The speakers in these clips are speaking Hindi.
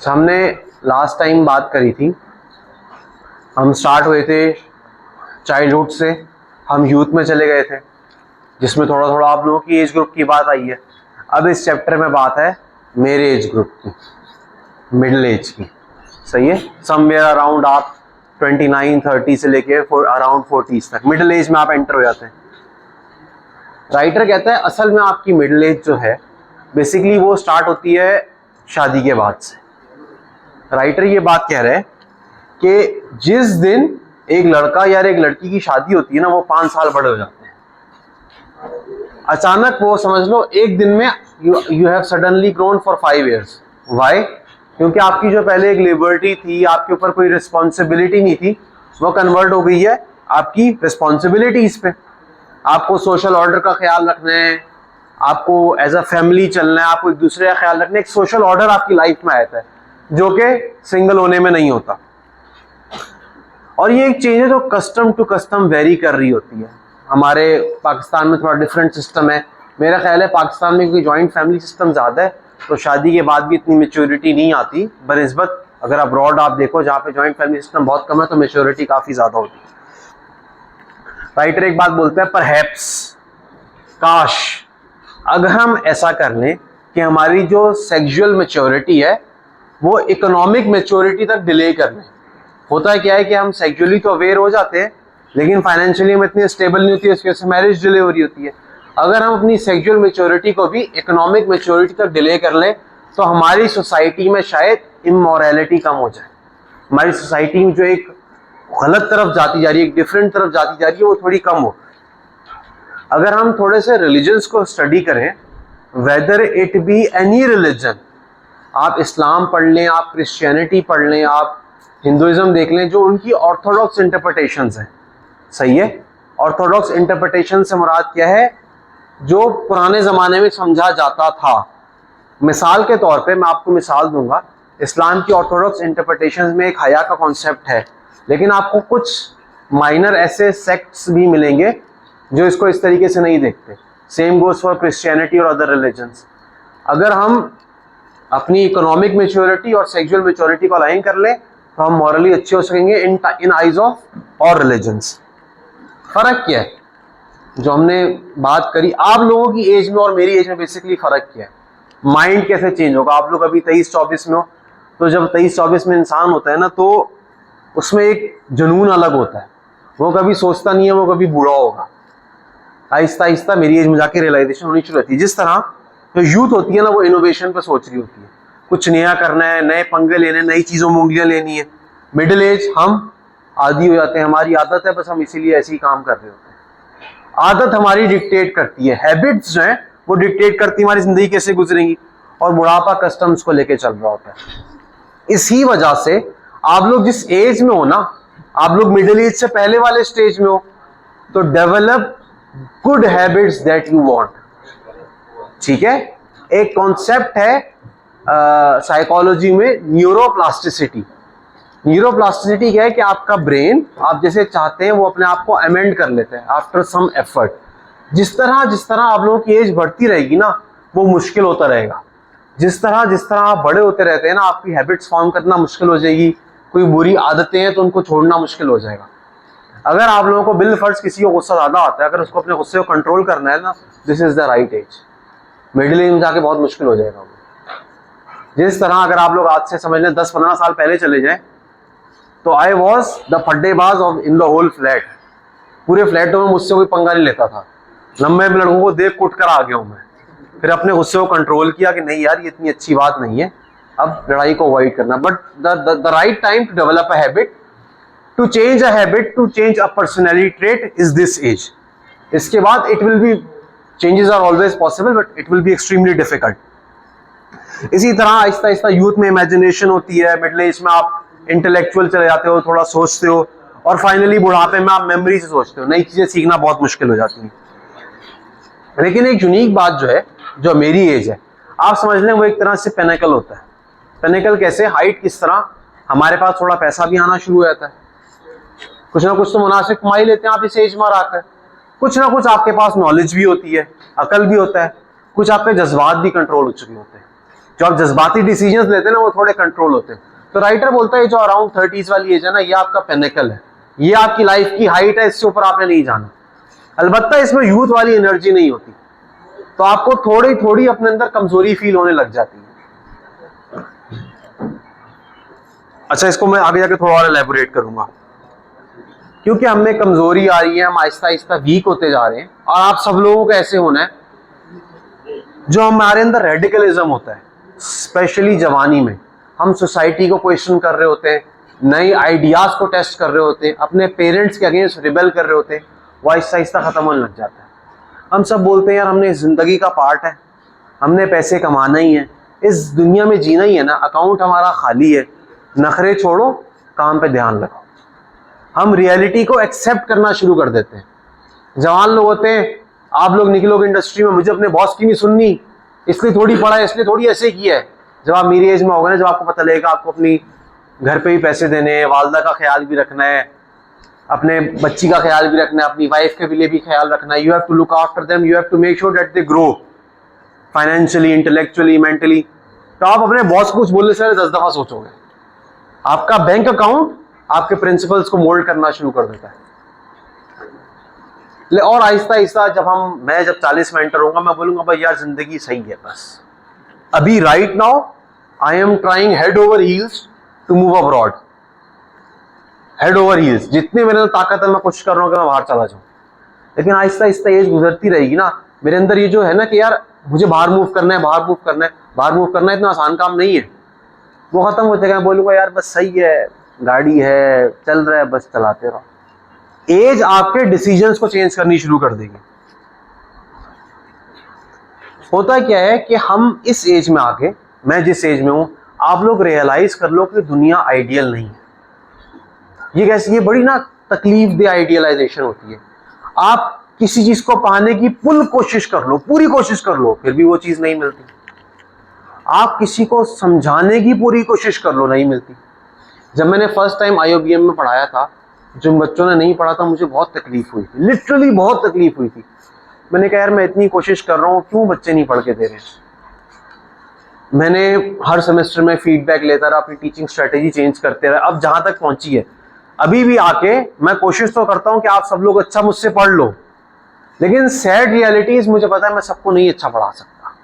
हमने लास्ट टाइम बात करी थी, हम स्टार्ट हुए थे चाइल्डहुड से, हम यूथ में चले गए थे जिसमें थोड़ा थोड़ा आप लोगों की एज ग्रुप की बात आई है। अब इस चैप्टर में बात है मेरे एज ग्रुप की, मिडिल एज की। सही है, समवेयर अराउंड आप 29-30 से लेके अराउंड 40s तक मिडिल एज में आप एंटर हो जाते हैं। राइटर कहता है असल में आपकी मिडिल एज जो है बेसिकली वो स्टार्ट होती है शादी के बाद से। राइटर ये बात कह रहे हैं कि जिस दिन एक लड़का या एक लड़की की शादी होती है ना, वो 5 साल बड़े हो जाते हैं। अचानक वो समझ लो एक दिन में you have suddenly grown for 5 years। Why? क्योंकि आपकी जो पहले एक लिबर्टी थी, आपके ऊपर कोई रिस्पॉन्सिबिलिटी नहीं थी, वो कन्वर्ट हो गई है आपकी रिस्पॉन्सिबिलिटीज पे। आपको सोशल ऑर्डर का ख्याल रखना है, आपको एज अ फैमिली चलना है, आपको एक दूसरे का ख्याल रखना है। एक सोशल ऑर्डर आपकी लाइफ में आता है जो कि सिंगल होने में नहीं होता। और ये एक चेंज है जो कस्टम टू कस्टम वेरी कर रही होती है। हमारे पाकिस्तान में थोड़ा डिफरेंट सिस्टम है। मेरा ख्याल है पाकिस्तान में क्योंकि जॉइंट फैमिली सिस्टम ज़्यादा है तो शादी के बाद भी इतनी मैच्योरिटी नहीं आती बनिस्बत अगर अब्रॉड आप देखो जहाँ पे जॉइंट फैमिली सिस्टम बहुत कम है तो मैच्योरिटी काफ़ी ज़्यादा होती है। राइटर एक बात बोलता है, परहैप्स, काश अगर हम ऐसा कर लें कि हमारी जो सेक्सुअल मैच्योरिटी है वो इकोनॉमिक मैच्योरिटी तक डिले कर लें। होता है क्या है कि हम सेक्सुअली तो अवेयर हो जाते हैं लेकिन फाइनेंशियली हम इतनी स्टेबल नहीं होती है, उसकी वजह से मैरिज डिले हो रही होती है। अगर हम अपनी सेक्सुअल मैच्योरिटी को भी इकोनॉमिक मैच्योरिटी तक डिले कर लें तो हमारी सोसाइटी में शायद इमोरलिटी कम हो जाए। हमारी सोसाइटी में जो एक गलत तरफ जाती जा रही है, एक डिफरेंट तरफ जाती जा रही है, वो थोड़ी कम हो। अगर हम थोड़े से रिलीजन्स को स्टडी करें, whether it be any religion, आप इस्लाम पढ़ लें, आप क्रिश्चियनिटी पढ़ लें, आप हिंदुइज्म देख लें, जो उनकी ऑर्थोडॉक्स इंटरप्रिटेशंस हैं। सही है, ऑर्थोडॉक्स इंटरप्रिटेशन से मुराद क्या है? जो पुराने ज़माने में समझा जाता था। मिसाल के तौर पे मैं आपको मिसाल दूंगा, इस्लाम की ऑर्थोडॉक्स इंटरप्रिटेशंस में एक हया का कॉन्सेप्ट है, लेकिन आपको कुछ माइनर ऐसे सेक्ट्स भी मिलेंगे जो इसको इस तरीके से नहीं देखते। सेम गोज फॉर क्रिश्चियनिटी और अदर रिलीजन्स। अगर हम अपनी इकोनॉमिक मैच्योरिटी और सेक्सुअल मैच्योरिटी को अलाइन कर लें तो हम मॉरली अच्छे हो सकेंगे इन आइज ऑफ और रिलीजन्स। फर्क क्या है जो हमने बात करी आप लोगों की एज में और मेरी एज में, बेसिकली फर्क क्या है? माइंड कैसे चेंज होगा? आप लोग अभी 23-24 में हो, तो जब 23-24 में इंसान होता है ना तो उसमें एक जुनून अलग होता है। वो कभी सोचता नहीं है वो कभी बूढ़ा होगा। आहिस्ता आहिस्ता मेरी एज में जाके रियलाइजेशन होनी शुरू होती है। जिस तरह जो यूथ होती है ना वो इनोवेशन पर सोच रही होती है, कुछ नया करना है, नए पंगे लेने, नई चीज़ों में उंगलियां लेनी है। मिडिल एज हम आदी हो जाते हैं, हमारी आदत है, बस हम इसीलिए ऐसे ही काम कर रहे होते हैं। आदत हमारी डिक्टेट करती है, हैबिट्स जो हैं वो डिक्टेट करती है हमारी जिंदगी कैसे गुजरेंगी, और बुढ़ापा कस्टम्स को लेके चल रहा होता है। इसी वजह से आप लोग जिस एज में हो ना, आप लोग मिडिल एज से पहले वाले स्टेज में हो, तो develop good habits that you want. ठीक है, एक कॉन्सेप्ट है साइकोलॉजी में न्यूरोप्लास्टिसिटी। न्यूरोप्लास्टिसिटी क्या है कि आपका ब्रेन आप जैसे चाहते हैं वो अपने आप को अमेंड कर लेते हैं आफ्टर सम एफर्ट। जिस तरह आप लोगों की एज बढ़ती रहेगी ना वो मुश्किल होता रहेगा। जिस तरह आप बड़े होते रहते हैं ना, आपकी हैबिट्स फॉर्म करना मुश्किल हो जाएगी। कोई बुरी आदतें हैं तो उनको छोड़ना मुश्किल हो जाएगा। अगर आप लोगों को बिल फर्ज किसी को गुस्सा ज़्यादा आता है, अगर उसको अपने गुस्से को कंट्रोल करना है ना, this is the right age. Middle age में जाके बहुत मुश्किल हो जाएगा। जिस तरह अगर आप लोग आज से समझ लें 10-15 साल पहले चले जाएं तो आई वॉज द फड्डेबाज of in the whole flat. पूरे फ्लैटों में मुझसे कोई पंगा नहीं लेता था। लंबे लड़कों को देख कुट कर आ गया हूँ मैं। फिर अपने गुस्से को कंट्रोल किया कि नहीं यार ये इतनी अच्छी बात नहीं है, अब लड़ाई को अवॉइड करना। But the right time to develop a habit, to change a habit, to change a personality trait is this age. इसके बाद it will be, changes are always possible but it will be extremely difficult. इसी तरह आहिस्ता आहिस्ता यूथ में इमेजिनेशन होती है, मिडिल एज में आप इंटेलेक्चुअल चले जाते हो, थोड़ा सोचते हो, और फाइनली बुढ़ापे में आप मेमोरी से सोचते हो। नई चीजें सीखना बहुत मुश्किल हो जाती है। लेकिन एक यूनिक बात जो है, जो मेरी एज है, आप समझ लें वो एक तरह से पेनिकल होता है। पेनिकल कैसे? हाइट किस तरह, हमारे पास थोड़ा पैसा भी आना शुरू हो जाता है, कुछ ना कुछ तो मुनासिब कमाई लेते हैं आप इस एज में आकर, कुछ ना कुछ आपके पास नॉलेज भी होती है, अकल भी होता है, कुछ आपके जज्बात भी कंट्रोल हो चुके होते हैं। जो आप जज्बाती डिसीजंस लेते हैं ना वो थोड़े कंट्रोल होते हैं। तो राइटर बोलता है जो अराउंड 30s वाली एज है ना, ये आपका पेनिकल है, ये आपकी लाइफ की हाइट है, इससे ऊपर आपने नहीं जाना। अलबत्ता इसमें यूथ वाली एनर्जी नहीं होती, तो आपको थोड़ी थोड़ी अपने अंदर कमजोरी फील होने लग जाती है। अच्छा, इसको मैं आगे जाके थोड़ा और एलैबोरेट करूंगा, क्योंकि हमें कमजोरी आ रही है, हम आहिस्ता आहिस्ता वीक होते जा रहे हैं। और आप सब लोगों को ऐसे होना है, जो हमारे अंदर रेडिकलिज्म होता है स्पेशली जवानी में, हम सोसाइटी को क्वेश्चन कर रहे होते हैं, नए आइडियाज को टेस्ट कर रहे होते हैं, अपने पेरेंट्स के अगेंस्ट रिबेल कर रहे होते हैं, वो आहिस्ता आहिस्ता खत्म होने लग जाता है। हम सब बोलते हैं यार हमने जिंदगी का पार्ट है, हमने पैसे कमाना ही है, इस दुनिया में जीना ही है ना, अकाउंट हमारा खाली है, नखरे छोड़ो, काम पे ध्यान लगाओ। हम रियलिटी को एक्सेप्ट करना शुरू कर देते हैं। जवान लोग होते हैं, आप लोग निकलोगे इंडस्ट्री में, मुझे अपने बॉस की नहीं सुननी, इसलिए थोड़ी पढ़ा है, इसलिए थोड़ी ऐसे किया है। जब आप मेरी एज में होगा ना, जब आपको पता लगेगा आपको अपनी घर पे भी पैसे देने हैं, वालदा का ख्याल भी रखना है, अपने बच्ची का ख्याल भी रखना है, अपनी वाइफ के लिए भी ख्याल रखना है, you have to look after them, you have to make sure that they grow financially, intellectually, mentally. तो आप अपने बॉस को कुछ बोलने से पहले 10 दफा सोचोगे। आपका बैंक अकाउंट आपके प्रिंसिपल्स को मोल्ड करना शुरू कर देता है। और आहिस्ता आहिस्ता मैं जब 40 में एंटर होऊंगा, मैं बोलूंगा भाई यार जिंदगी सही है, बस अभी right now I am trying head over heels to move abroad. Head over heels, जितनी मेरे अंदर ताकत है मैं कोशिश कर रहा हूं कि मैं बाहर चला जाऊं। लेकिन आहिस्ता आहिस्ता एज गुजरती रहेगी ना, मेरे अंदर ये जो है ना कि यार मुझे बाहर मूव करना है, बाहर मूव करना है, बाहर मूव करना है, इतना आसान काम नहीं है, वो खत्म हो जाएगा। मैं बोलूंगा यार बस सही है, गाड़ी है, चल रहा है, बस चलाते रहो। एज आपके डिसीजंस को चेंज करनी शुरू कर देगी। होता क्या है कि हम इस एज में आके, मैं जिस एज में हूं, आप लोग रियलाइज कर लो कि दुनिया आइडियल नहीं है। ये कैसी, ये बड़ी ना तकलीफ दे आइडियलाइजेशन होती है। आप किसी चीज को पाने की फुल कोशिश कर लो, पूरी कोशिश कर लो, फिर भी वो चीज नहीं मिलती। आप किसी को समझाने की पूरी कोशिश कर लो, नहीं मिलती। जब मैंने फर्स्ट टाइम IOBM में पढ़ाया था, जिन बच्चों ने नहीं पढ़ा था, मुझे बहुत तकलीफ हुई थी, लिटरली बहुत तकलीफ हुई थी। मैंने कहा यार मैं इतनी कोशिश कर रहा हूँ, क्यों बच्चे नहीं पढ़ के दे रहे हैं। मैंने हर सेमेस्टर में फीडबैक लेता रहा, अपनी टीचिंग स्ट्रेटेजी चेंज करते रहा, अब जहां तक पहुंची है। अभी भी आके मैं कोशिश तो करता हूं कि आप सब लोग अच्छा मुझसे पढ़ लो, लेकिन सैड रियलिटीज मुझे पता है मैं सबको नहीं अच्छा पढ़ा सकता।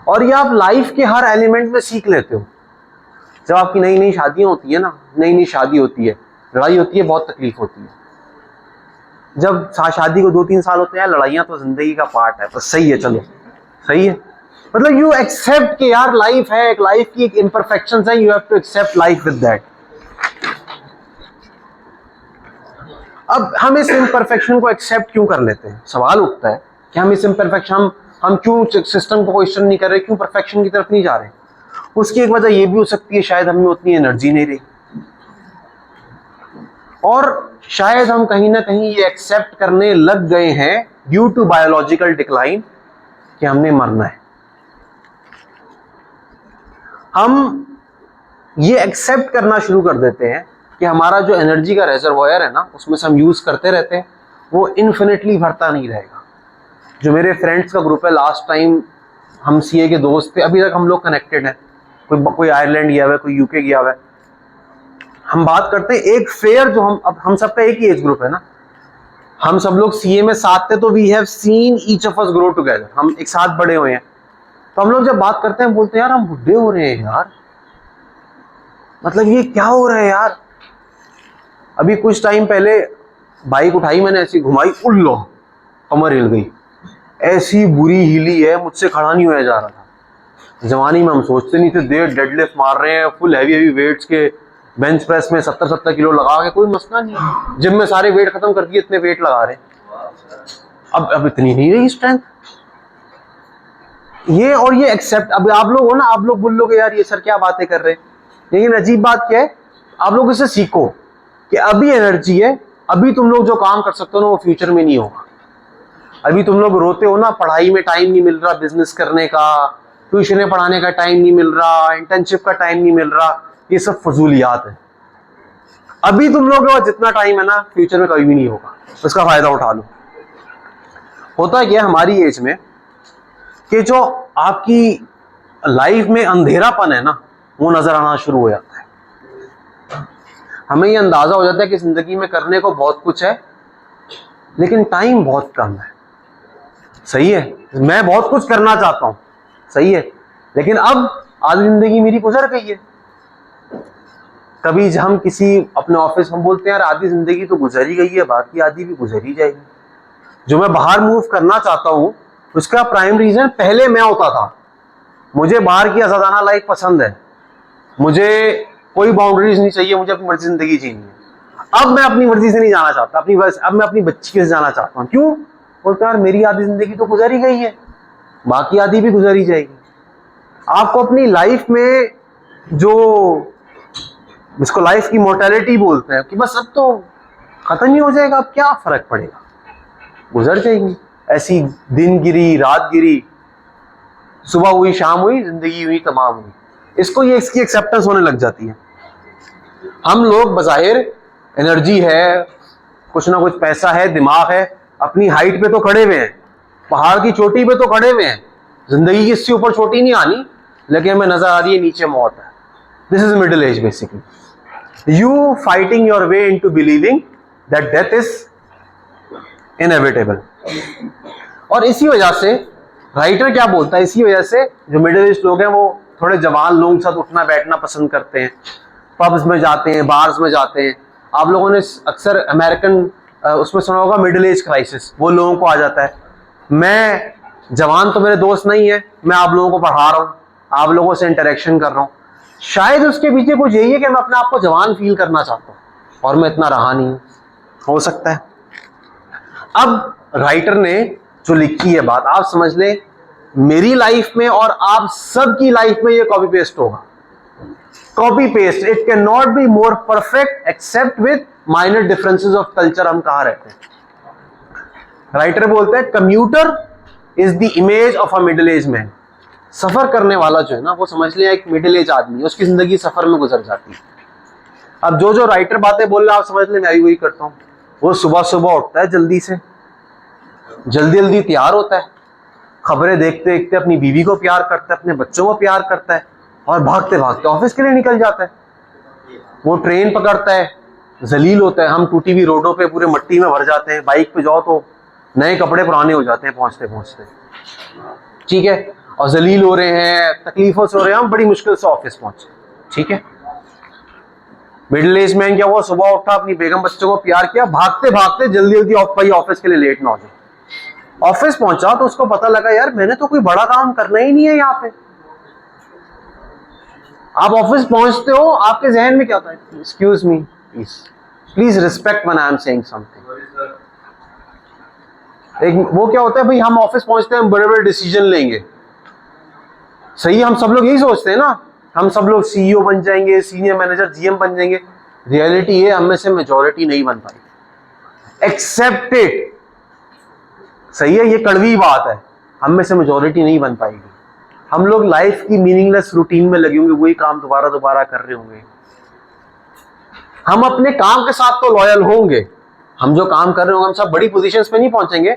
और ये आप लाइफ के हर एलिमेंट में सीख लेते हो। जब आपकी नई नई शादियां होती है ना, नई नई शादी होती है, लड़ाई होती है, बहुत तकलीफ होती है। जब शादी को 2-3 साल होते हैं, लड़ाइयां तो जिंदगी का पार्ट है, बस सही है, चलो सही है, मतलब यू एक्सेप्ट कि यार लाइफ है, एक लाइफ की एक इम्परफेक्शंस है, you have to accept life with that. अब हम इस इम्परफेक्शन को एक्सेप्ट क्यों कर लेते हैं? सवाल उठता है कि हम इस इम्परफेक्शन, हम क्यों सिस्टम को क्वेश्चन नहीं कर रहे, क्यों परफेक्शन की तरफ नहीं जा रहे? उसकी एक वजह ये भी हो सकती है, शायद हमें उतनी एनर्जी नहीं रही, और शायद हम कहीं ना कहीं ये एक्सेप्ट करने लग गए हैं ड्यू टू बायोलॉजिकल डिक्लाइन कि हमने मरना है। हम ये एक्सेप्ट करना शुरू कर देते हैं कि हमारा जो एनर्जी का रिजर्वॉयर है ना, उसमें से हम यूज करते रहते हैं, वो इन्फिनिटली भरता नहीं रहेगा। जो मेरे फ्रेंड्स का ग्रुप है, लास्ट टाइम हम CA के दोस्त थे, अभी तक हम लोग कनेक्टेड हैं। कोई आयरलैंड गया हुआ है, कोई UK गया हुआ है। हम बात करते हैं एक फेयर, जो हम सबका एक ही एज ग्रुप है ना, हम सब लोग CA में साथ थे, तो we have seen each of us grow together, हम एक साथ बड़े हुए हैं। तो हम लोग जब बात करते हैं, बोलते हैं यार हम बुढ़े हो रहे हैं यार, मतलब ये क्या हो रहा है यार। अभी कुछ टाइम पहले बाइक उठाई मैंने, ऐसी घुमाई, उल्लो कमर हिल गई, ऐसी बुरी हिली है, मुझसे खड़ा नहीं होया जा रहा था। जवानी में हम सोचते नहीं थे, देर डेडलिफ्ट मार रहे हैं, फुल हैवी वेट्स के बेंच प्रेस में 70-70 किलो लगा के, कोई मसला नहीं, जिम में सारे वेट खत्म कर दिए, इतने वेट लगा रहे हैं। अब इतनी नहीं रही स्ट्रेंथ ये, और ये एक्सेप्ट। अब आप लोग हो ना, आप लोग बोलोगे यार ये सर क्या बातें कर रहे हैं, लेकिन अजीब बात क्या है, आप लोग इसे सीखो कि अभी एनर्जी है, अभी तुम लोग जो काम कर सकते हो ना, वो फ्यूचर में नहीं होगा। अभी तुम लोग रोते हो ना, पढ़ाई में टाइम नहीं मिल रहा, बिजनेस करने का, ट्यूशन पढ़ाने का टाइम नहीं मिल रहा, इंटर्नशिप का टाइम नहीं मिल रहा, ये सब फजूलियात है। अभी तुम लोग के पास जितना टाइम है ना, फ्यूचर में कभी भी नहीं होगा, उसका फायदा उठा लो। होता क्या हमारी एज में कि जो आपकी लाइफ में अंधेरापन है ना, वो नजर आना शुरू हो जाता है। हमें ये अंदाजा हो जाता है कि जिंदगी में करने को बहुत कुछ है लेकिन टाइम बहुत कम है। सही है, मैं बहुत कुछ करना चाहता हूं, सही है, लेकिन अब आधी जिंदगी मेरी गुजर गई है। कभी हम किसी अपने ऑफिस में बोलते हैं यार आधी जिंदगी तो गुजर ही गई है, बाकी आधी भी गुजर ही जाएगी। जो मैं बाहर मूव करना चाहता हूं उसका प्राइम रीजन पहले मैं होता था। मुझे बाहर की आजादाना लाइफ पसंद है, मुझे कोई बाउंड्रीज नहीं चाहिए, मुझे अपनी मर्जी जिंदगी जीनी है। अब मैं अपनी मर्जी से नहीं जाना चाहता, अब मैं अपनी बच्ची के से जाना चाहता हूँ। क्यों? बोलते यार मेरी आधी जिंदगी तो गुजर ही गई है, बाकी आधी भी गुजर ही जाएगी। आपको अपनी लाइफ में जो, जिसको लाइफ की मोर्टेलिटी बोलते हैं, कि बस अब तो खत्म ही हो जाएगा, अब क्या फर्क पड़ेगा, गुजर जाएगी। ऐसी दिन गिरी रात गिरी, सुबह हुई शाम हुई, जिंदगी हुई तमाम हुई, इसकी एक्सेप्टेंस होने लग जाती है। हम लोग बज़ाहिर एनर्जी है, कुछ ना कुछ पैसा है, दिमाग है, अपनी हाइट पे तो खड़े हुए हैं, पहाड़ की चोटी पे तो खड़े हुए हैं, जिंदगी की इससे ऊपर चोटी नहीं आनी, लेकिन हमें नजर आ रही है नीचे मौत है। This is middle age basically. You fighting your way into believing that death is inevitable. और इसी वजह से राइटर क्या बोलता है, इसी वजह से जो मिडिल एज लोग हैं वो थोड़े जवान लोगों के साथ उठना बैठना पसंद करते हैं, पब्स में जाते हैं, बार्स में जाते हैं। आप लोगों ने अक्सर अमेरिकन उसमें सुना होगा मिडिल एज क्राइसिस, वो लोगों को आ जाता है। मैं जवान तो मेरे दोस्त नहीं है, मैं आप लोगों को पढ़ा रहा हूँ, आप लोगों से इंटरेक्शन कर रहा हूँ, शायद उसके पीछे कुछ यही है कि मैं अपने आप को जवान फील करना चाहता हूँ और मैं इतना रहा नहीं हूँ, हो सकता है। अब राइटर ने जो लिखी है बात आप समझ ले, मेरी लाइफ में और आप सबकी लाइफ में ये कॉपी पेस्ट होगा, copy paste. It can not be more perfect except with minor differences of culture. हम कहाँ रहते हैं, राइटर बोलते हैं commuter is the image of a middle age man. सफर करने वाला जो है ना, वो समझ लिया एक मिडिल एज आदमी है, उसकी जिंदगी सफर में गुजर जाती है। अब जो राइटर बातें बोल रहा है आप समझ ले मैं भी वही करता हूँ। वो सुबह सुबह उठता है, जल्दी से जल्दी तैयार होता है, खबरें देखते देखते अपनी बीवी को प्यार करता है, अपने बच्चों को प्यार करता है, और भागते भागते ऑफिस के लिए निकल जाता है। वो ट्रेन पकड़ता है, जलील होता है, हम टूटी हुई रोडों पे पूरे मट्टी में भर जाते हैं, बाइक पे जाओ तो नए कपड़े पुराने हो जाते हैं पहुंचते पहुंचते, ठीक है, और जलील हो रहे हैं, तकलीफों से हो रहे हैं, हम बड़ी मुश्किल से ऑफिस पहुंचे, ठीक है। मिडिल एज मैन क्या हुआ, सुबह उठा, अपनी बेगम बच्चों को प्यार किया, भागते भागते जल्दी ऑफिस के लिए लेट ना हो जाए। ऑफिस पहुंचा तो उसको पता लगा यार मैंने तो कोई बड़ा काम करना ही नहीं है यहाँ पे। आप ऑफिस पहुंचते हो, आपके जहन में क्या होता है, excuse me please respect when I am saying something. एक वो क्या होता है भाई, हम ऑफिस पहुंचते हैं, हम बड़े बड़े डिसीजन लेंगे, सही, हम सब लोग यही सोचते हैं ना, हम सब लोग सीईओ बन जाएंगे, सीनियर मैनेजर, जीएम बन जाएंगे। रियलिटी ये हम में से मेजॉरिटी नहीं बन पाई, एक्सेप्ट इट, सही है, ये कड़वी बात है, हम में से मेजॉरिटी नहीं बन पाएगी। हम लोग लाइफ की मीनिंगलेस रूटीन में लगे होंगे, वही काम दोबारा दोबारा कर रहे होंगे। हम अपने काम के साथ तो लॉयल होंगे, हम जो काम कर रहे होंगे, हम सब बड़ी पोजीशंस पे नहीं पहुंचेंगे,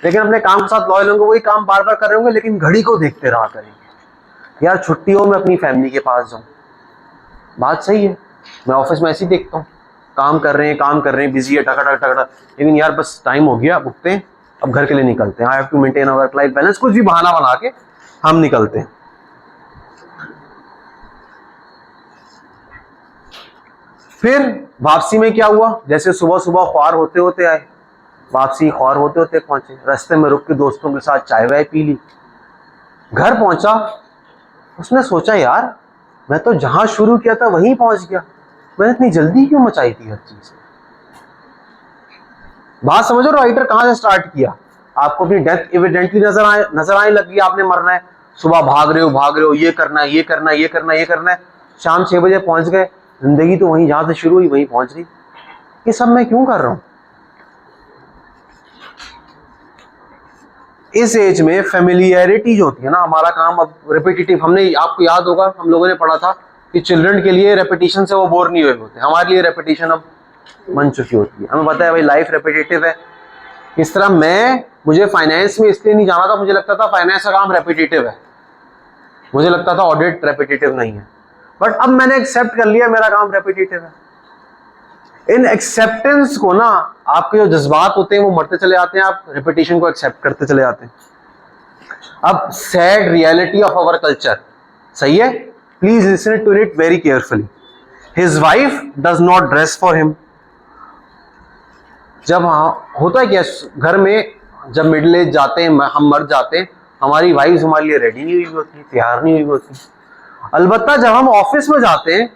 लेकिन अपने काम के साथ लॉयल होंगे, वही काम बार बार कर रहे होंगे, लेकिन घड़ी को देखते रहा करेंगे, यार छुट्टियों में अपनी फैमिली के पास जाऊं। बात सही है, मैं ऑफिस में ऐसे ही देखता हूँ, काम कर रहे हैं, बिजी है, टका, लेकिन यार बस टाइम हो गया, उठते हैं, अब घर के लिए निकलते हैं, I have to maintain a work life balance, कुछ भी बहाना बना के हम निकलते हैं। फिर वापसी में क्या हुआ, जैसे सुबह सुबह ख्वार होते होते आए, वापसी ख्वार होते होते पहुंचे, रास्ते में रुक के दोस्तों के साथ चाय वाय पी ली, घर पहुंचा, उसने सोचा यार मैं तो जहां शुरू किया था वहीं पहुंच गया, मैंने इतनी जल्दी क्यों मचाई थी हर चीज। बात समझो, राइटर कहां से स्टार्ट किया, आपको अपनी डेथ एविडेंटली नजर आने लगी, आपने मरना है, सुबह भाग रहे हो, ये करना है, शाम 6 बजे पहुंच गए, जिंदगी तो वहीं जहां से शुरू हुई वहीं पहुंच गई। ये सब मैं क्यों कर रहा हूं? इस एज में फेमिलियरिटी जो होती है ना, हमारा काम अब रिपीटेटिव, हमने, आपको याद होगा हम लोगों ने पढ़ा था कि चिल्ड्रन के लिए रेपिटेशन से वो बोर नहीं हुए होते, हमारे लिए रेपिटेशन अब बन चुकी होती है। हमें पता है भाई लाइफ रेपिटेटिव है। इस तरह मुझे फाइनेंस में इसलिए नहीं जाना था, मुझे लगता था फाइनेंस का काम रेपिटेटिव है, मुझे लगता था ऑडिट रेपिटेटिव नहीं है, बट अब मैंने एक्सेप्ट कर लिया मेरा काम रेपिटेटिव है। इन एक्सेप्टेंस को ना, आपके जो जज्बात होते हैं वो मरते चले जाते हैं, आप रेपिटेशन को एक्सेप्ट करते चले जाते हैं। अब sad reality of our culture, सही है, please listen to it very carefully. His wife does not dress for him. जब होता है क्या घर में, जब मिडिल एज जाते हैं, हम मर जाते हैं, हमारी वाइफ हमारे लिए रेडी नहीं हुई होती, तैयार नहीं हुई होती। अलबत्ता जब हम ऑफिस में जाते हैं,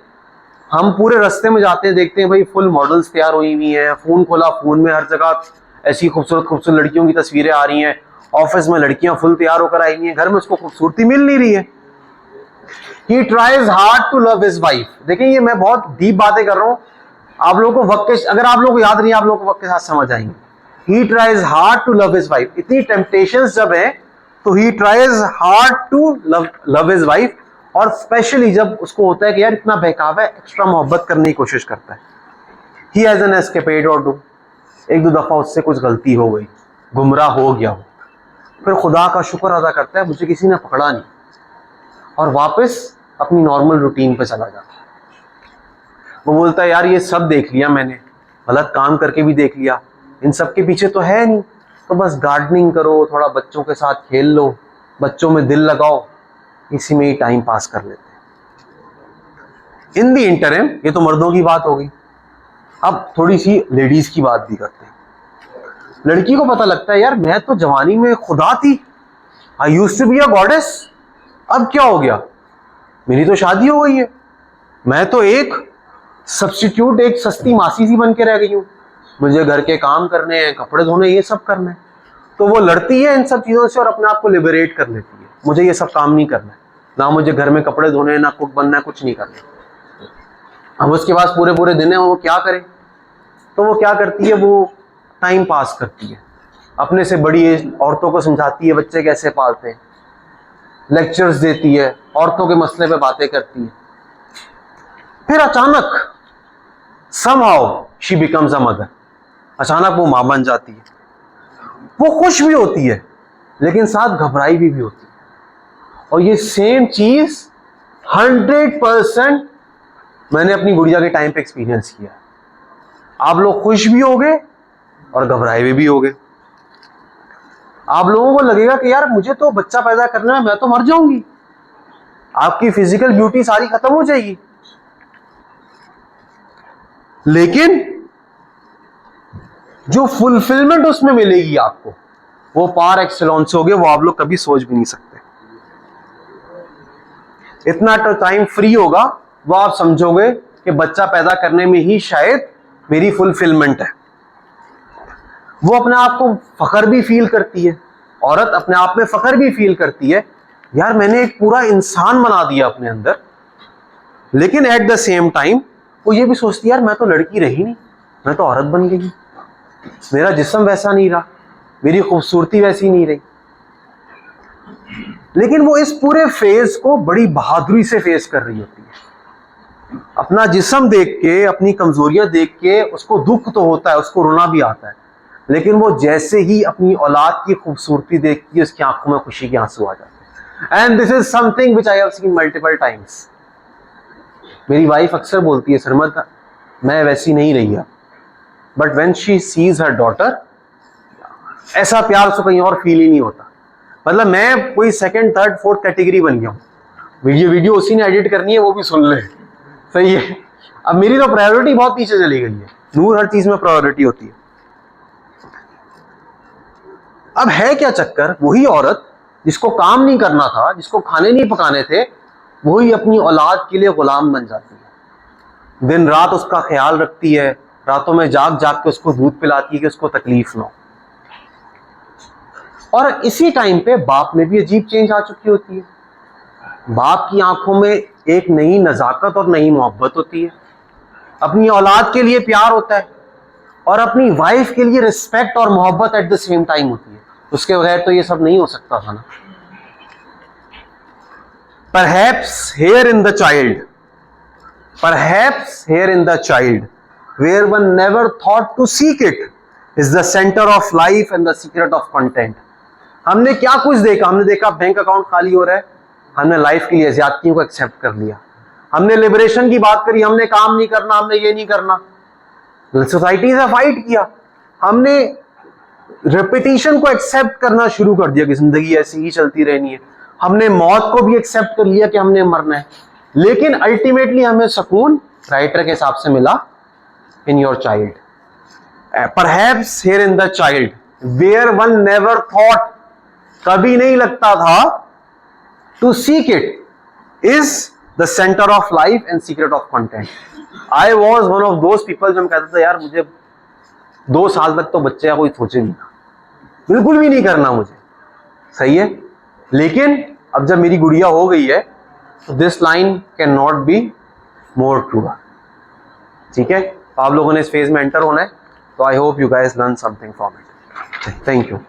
हम पूरे रास्ते में जाते हैं, देखते हैं भाई फुल मॉडल्स तैयार हुई हुई हैं, फोन खोला, फोन में हर जगह ऐसी खूबसूरत खूबसूरत लड़कियों की तस्वीरें आ रही हैं, ऑफिस में लड़कियां फुल तैयार होकर आई हैं, घर में उसको खूबसूरती मिल नहीं रही है। He tries hard to love his wife। देखिए ये मैं बहुत डीप बातें कर रहा हूं, आप लोगों को वक्त के, अगर आप लोगों को याद नहीं, आप लोगों को वक्त के साथ समझ आएंगे। He tries hard to love his wife। इतनी टेम्पटेशंस जब है तो he tries hard to love his wife, और स्पेशली जब उसको होता है कि यार इतना बहकावा है, एक्स्ट्रा मोहब्बत करने की कोशिश करता है। He has an escapade or two। एक दो दफा उससे कुछ गलती हो गई, गुमराह हो गया हो, फिर खुदा का शुक्र अदा करता है मुझे किसी ने पकड़ा नहीं, और वापस अपनी नॉर्मल रूटीन पे चला जाता है। वो बोलता है यार ये सब देख लिया मैंने, गलत काम करके भी देख लिया, इन सब के पीछे तो है नहीं, तो बस गार्डनिंग करो, थोड़ा बच्चों के साथ खेल लो, बच्चों में दिल लगाओ, इसी में ही टाइम पास कर लेते हैं। इन दी इंटरिम, ये तो मर्दों की बात हो गई, अब थोड़ी सी लेडीज की बात भी करते हैं। लड़की को पता लगता है यार मैं तो जवानी में खुदा थी, I used to be a goddess, अब क्या हो गया, मेरी तो शादी हो गई है, मैं तो एक सब्स्टिट्यूट, एक सस्ती मासी सी बन के रह गई हूँ, मुझे घर के काम करने हैं, कपड़े धोने, ये सब करना है। तो वो लड़ती है इन सब चीज़ों से और अपने आप को लिबरेट कर लेती है, मुझे ये सब काम नहीं करना है, ना मुझे घर में कपड़े धोने, ना कुक बनना है, कुछ नहीं करना। अब उसके पास पूरे पूरे दिन है, वो क्या करे, तो वो क्या करती है, वो टाइम पास करती है, अपने से बड़ी एज औरतों को समझाती है बच्चे कैसे पालते हैं, लेक्चर्स देती है, औरतों के मसले पे बातें करती है। फिर अचानक somehow she becomes a mother, अचानक वो मां बन जाती है। वो खुश भी होती है लेकिन साथ घबराई भी होती है, और ये सेम चीज 100% मैंने अपनी गुड़िया के टाइम पे एक्सपीरियंस किया। आप लोग खुश भी होगे और घबराए भी होगे। आप लोगों को लगेगा कि यार मुझे तो बच्चा पैदा करना है, मैं तो मर जाऊंगी, आपकी फिजिकल ब्यूटी सारी खत्म हो जाएगी। लेकिन जो फुलफिलमेंट उसमें मिलेगी आपको, वो पार एक्सेलेंस होगी, वो आप लोग कभी सोच भी नहीं सकते। इतना तो टाइम फ्री होगा, वो आप समझोगे कि बच्चा पैदा करने में ही शायद मेरी फुलफिलमेंट है। वो अपने आप को फख्र भी फील करती है, औरत अपने आप में फख्र भी फील करती है, यार मैंने एक पूरा इंसान बना दिया अपने अंदर। लेकिन एट द सेम टाइम वो ये भी सोचती है यार मैं तो लड़की रही नहीं, मैं तो औरत बन गई, मेरा जिस्म वैसा नहीं रहा, मेरी खूबसूरती वैसी नहीं रही। लेकिन वो इस पूरे फेज को बड़ी बहादुरी से फेस कर रही होती है। अपना जिस्म देख के, अपनी कमजोरियां देख के उसको दुख तो होता है, उसको रोना भी आता है, लेकिन वो जैसे ही अपनी औलाद की खूबसूरती देखती है, उसकी आंखों में खुशी के आंसू आ जाते हैं। And this is something which I have seen multiple times. मेरी वाइफ अक्सर बोलती है सरमद मैं वैसी नहीं रही है, but when she sees her daughter, ऐसा प्यार उसको कहीं और फील ही नहीं होता। मतलब मैं कोई सेकंड, थर्ड, फोर्थ कैटेगरी बन गया हूँ। वीडियो उसी ने एडिट करनी है, वो भी सुन ले, सही है। अब मेरी तो प्रायोरिटी बहुत पीछे चली गई है, नूर हर चीज में प्रायोरिटी होती है। अब है क्या चक्कर, वही औरत जिसको काम नहीं करना था, जिसको खाने नहीं पकाने थे, वही अपनी औलाद के लिए गुलाम बन जाती है। दिन रात उसका ख्याल रखती है, रातों में जाग जाग के उसको दूध पिलाती है कि उसको तकलीफ ना हो। और इसी टाइम पे बाप में भी अजीब चेंज आ चुकी होती है। बाप की आंखों में एक नई नजाकत और नई मोहब्बत होती है, अपनी औलाद के लिए प्यार होता है, और अपनी वाइफ के लिए रिस्पेक्ट और मोहब्बत एट द सेम टाइम होती है। उसके बगैर तो ये सब नहीं हो सकता था ना। Perhaps here in the child, where one never thought to seek it, is the center of life and the secret of content. हमने क्या कुछ देखा, हमने देखा बैंक अकाउंट खाली हो रहा है, हमने लाइफ के लिए ज्यादतियों को एक्सेप्ट कर लिया, हमने लिबरेशन की बात करी, हमने काम नहीं करना, हमने ये नहीं करना, सोसाइटी से फाइट किया, हमने रेपिटेशन को एक्सेप्ट करना शुरू कर दिया कि जिंदगी ऐसी ही चलती रहनी है, हमने मौत को भी एक्सेप्ट कर लिया कि हमने मरना है। लेकिन अल्टीमेटली हमें सुकून राइटर के हिसाब से मिला in your child, perhaps here in the child where one never thought, कभी नहीं लगता था, to seek it is the centre of life and secret of content. I was one of those people जो कहता था यार मुझे 2 साल तक तो बच्चे का कोई सोचे नहीं, बिल्कुल भी नहीं करना मुझे, सही है। लेकिन अब जब मेरी गुड़िया हो गई है तो this line can not be more true. ठीक है, तो आप लोगों ने इस फेज में एंटर होना है, तो I hope you guys learn something from it. Thank you.